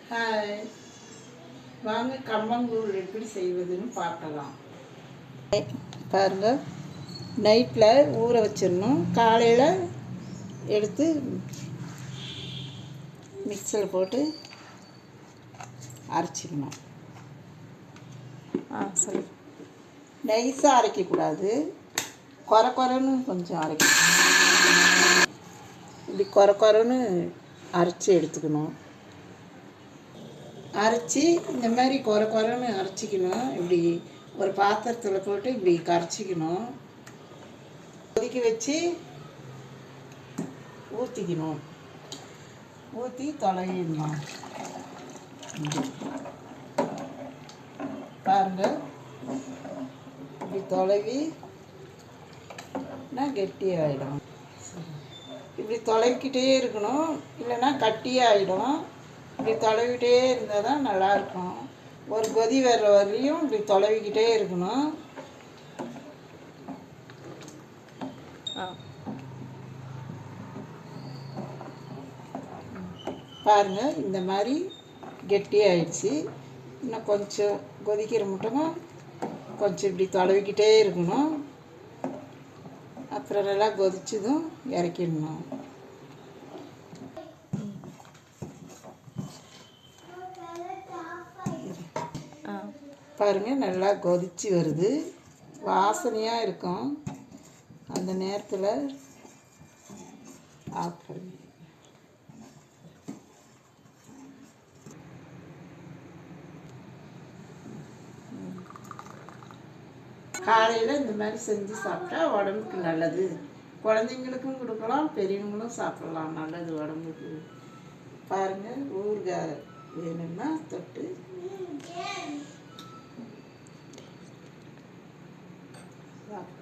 Hi, வாங்க கம்மங்கூழ் எப்படி செய்வதுன்னு பார்க்கலாம். பாருங்கள், நைட்டில் ஊற வச்சிடணும். காலையில் எடுத்து மிக்சரில் போட்டு அரைச்சிக்கணும். சரி, நைஸாக அரைக்கக்கூடாது, கொரன்னு கொஞ்சம் அரைக்கணும். இப்படி கொரன்னு அரைச்சி எடுத்துக்கணும். அரைச்சி இந்த மாதிரி கொரன்னு அரைச்சிக்கணும். இப்படி ஒரு பாத்திரத்தில் போட்டு இப்படி கரைச்சிக்கணும். கொதிக்க வச்சு ஊற்றிக்கணும். ஊற்றி தொலைவிடணும். பாருங்கள், இப்படி தொலைவி கெட்டியாகிடும். இப்படி தொலைவிக்கிட்டே இருக்கணும், இல்லைன்னா கட்டியாகிடும். இப்படி தொலைவிட்டே இருந்தால் தான் நல்லாயிருக்கும். ஒரு கொதி வர்ற வரையும் இப்படி தொலைவிக்கிட்டே இருக்கணும். பாருங்கள், இந்த மாதிரி கெட்டியாகிடுச்சு. இன்னும் கொஞ்சம் கொதிக்கிற மட்டும் கொஞ்சம் இப்படி தொலைவிக்கிட்டே இருக்கணும். அப்புறம் நல்லா கொதிச்சதும் இறக்கிடணும். பாருங்கள், நல்லா கொதிச்சு வருது, வாசனையாக இருக்கும். அந்த நேரத்தில் ஆஃப் பண்ணி காலையில் இந்த மாதிரி செஞ்சு சாப்பிட்டா உடம்புக்கு நல்லது. குழந்தைங்களுக்கும் கொடுக்கலாம், பெரியவங்களும் சாப்பிட்லாம், நல்லது உடம்புக்கு. பாருங்கள், ஊறுகாய் வேணும்னா தொட்டு சாப்பிடலாம்.